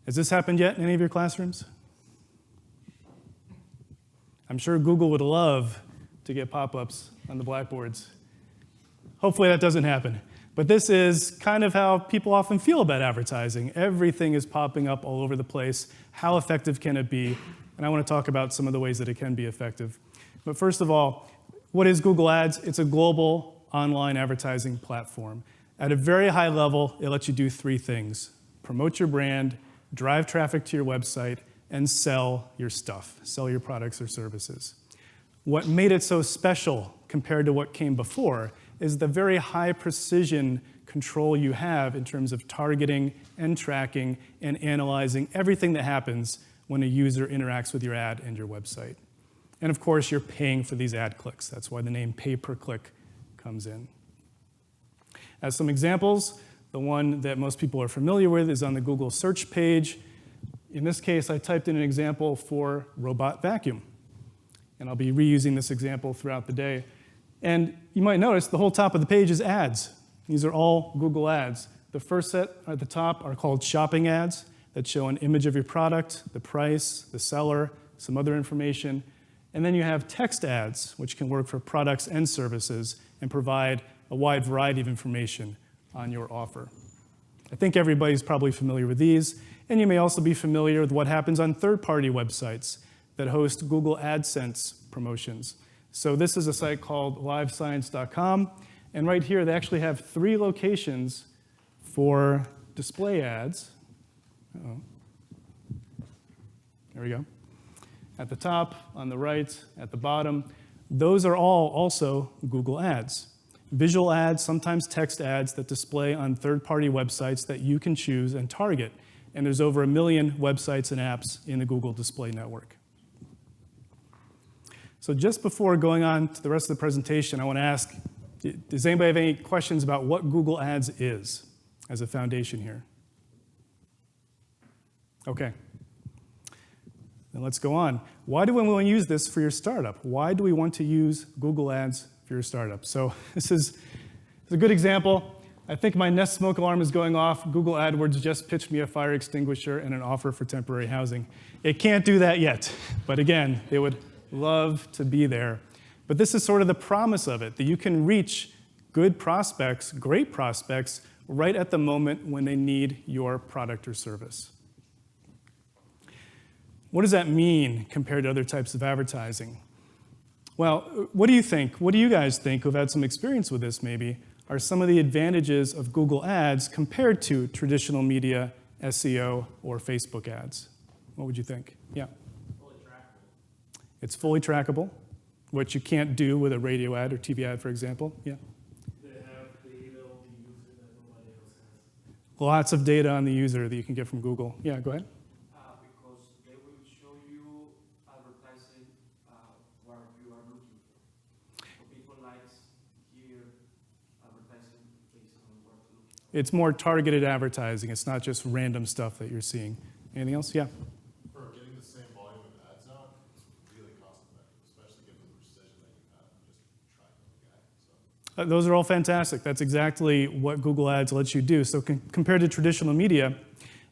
Has this happened yet in any of your classrooms? I'm sure Google would love to get pop-ups on the blackboards. Hopefully that doesn't happen. But this is kind of how people often feel about advertising. Everything is popping up all over the place. How effective can it be? And I want to talk about some of the ways that it can be effective. But first of all, what is Google Ads? It's a global online advertising platform. At a very high level, it lets you do three things: promote your brand, drive traffic to your website, and sell your stuff, sell your products or services. What made it so special compared to what came before is the very high precision control you have in terms of targeting and tracking and analyzing everything that happens when a user interacts with your ad and your website. And of course, you're paying for these ad clicks. That's why the name pay-per-click comes in. As some examples, the one that most people are familiar with is on the Google search page. In this case, I typed in an example for robot vacuum. And I'll be reusing this example throughout the day. And you might notice the whole top of the page is ads. These are all Google ads. The first set at the top are called shopping ads that show an image of your product, the price, the seller, some other information. And then you have text ads, which can work for products and services and provide a wide variety of information on your offer. I think everybody's probably familiar with these. And you may also be familiar with what happens on third-party websites that host Google AdSense promotions. So this is a site called livescience.com. And right here, they actually have 3 locations for display ads. Uh-oh. There we go. At the top, on the right, at the bottom. Those are all also Google Ads. Visual ads, sometimes text ads that display on third-party websites that you can choose and target. And there's over 1 million websites and apps in the Google Display Network. So just before going on to the rest of the presentation, I want to ask, does anybody have any questions about what Google Ads is as a foundation here? Okay. Then let's go on. Why do we want to use this for your startup? Why do we want to use Google Ads for your startup? So this is a good example. I think my Nest smoke alarm is going off. Google AdWords just pitched me a fire extinguisher and an offer for temporary housing. It can't do that yet. But again, they would love to be there. But this is sort of the promise of it, that you can reach good prospects, great prospects, right at the moment when they need your product or service. What does that mean compared to other types of advertising? Well, what do you think? What do you guys think who've had some experience with this maybe are some of the advantages of Google Ads compared to traditional media, SEO, or Facebook ads? What would you think? Yeah. Fully trackable. It's fully trackable, which you can't do with a radio ad or TV ad, for example. Yeah. They have data on the user that nobody else has. Lots of data on the user that you can get from Google. Yeah, go ahead. Because they will show you advertising what you are looking for. So people like here advertising based on what you're looking for. It's more targeted advertising. It's not just random stuff that you're seeing. Anything else? Yeah. For getting the same volume of ads out, it's really cost effective, especially given the precision that you have and just tracking the guy. So. Those are all fantastic. That's exactly what Google Ads lets you do. So compared to traditional media,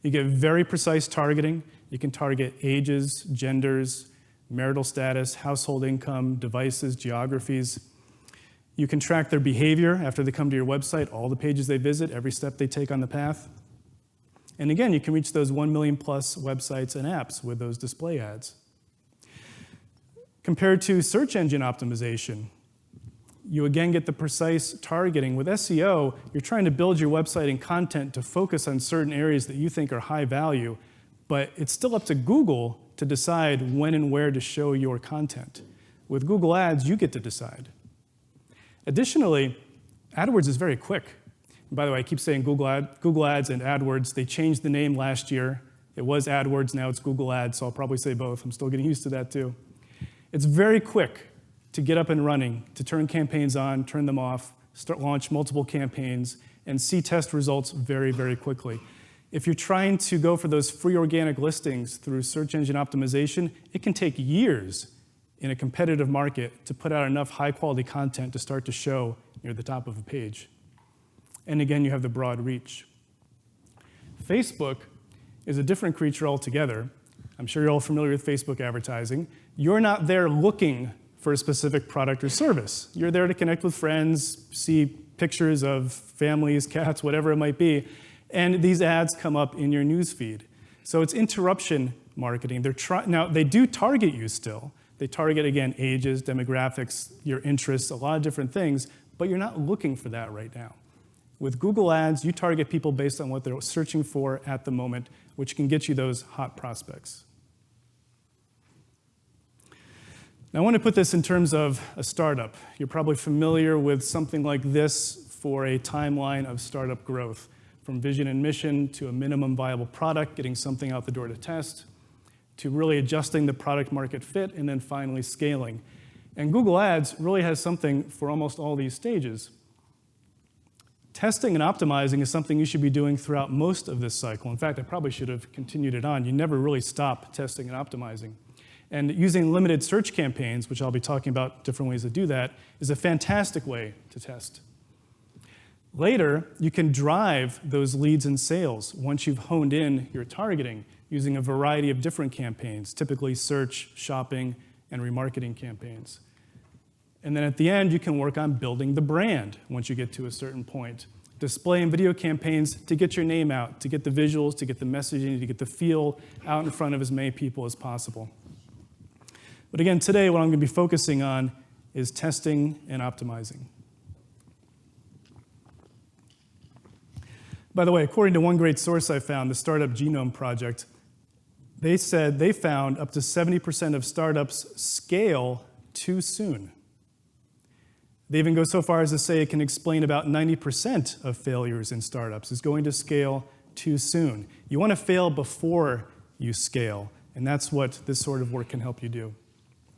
you get very precise targeting. You can target ages, genders, marital status, household income, devices, geographies. You can track their behavior after they come to your website, all the pages they visit, every step they take on the path. And again, you can reach those 1 million plus websites and apps with those display ads. Compared to search engine optimization, you again get the precise targeting. With SEO, you're trying to build your website and content to focus on certain areas that you think are high value, but it's still up to Google to decide when and where to show your content. With Google Ads, you get to decide. Additionally, AdWords is very quick. And by the way, I keep saying Google Ads and AdWords. They changed the name last year. It was AdWords, now it's Google Ads, so I'll probably say both. I'm still getting used to that too. It's very quick to get up and running, to turn campaigns on, turn them off, launch multiple campaigns, and see test results very, very quickly. If you're trying to go for those free organic listings through search engine optimization, it can take years in a competitive market to put out enough high-quality content to start to show near the top of a page. And again, you have the broad reach. Facebook is a different creature altogether. I'm sure you're all familiar with Facebook advertising. You're not there looking for a specific product or service. You're there to connect with friends, see pictures of families, cats, whatever it might be, and these ads come up in your news feed. So it's interruption marketing. Now, they do target you still. They target, again, ages, demographics, your interests, a lot of different things, but you're not looking for that right now. With Google Ads, you target people based on what they're searching for at the moment, which can get you those hot prospects. Now, I want to put this in terms of a startup. You're probably familiar with something like this for a timeline of startup growth, from vision and mission to a minimum viable product, getting something out the door to test, to really adjusting the product market fit, and then finally scaling. And Google Ads really has something for almost all these stages. Testing and optimizing is something you should be doing throughout most of this cycle. In fact, I probably should have continued it on. You never really stop testing and optimizing. And using limited search campaigns, which I'll be talking about different ways to do that, is a fantastic way to test. Later, you can drive those leads and sales once you've honed in your targeting using a variety of different campaigns, typically search, shopping, and remarketing campaigns. And then at the end, you can work on building the brand once you get to a certain point. Display and video campaigns to get your name out, to get the visuals, to get the messaging, to get the feel out in front of as many people as possible. But again, today, what I'm going to be focusing on is testing and optimizing. By the way, according to one great source I found, the Startup Genome Project, they said they found up to 70% of startups scale too soon. They even go so far as to say it can explain about 90% of failures in startups is going to scale too soon. You want to fail before you scale, and that's what this sort of work can help you do.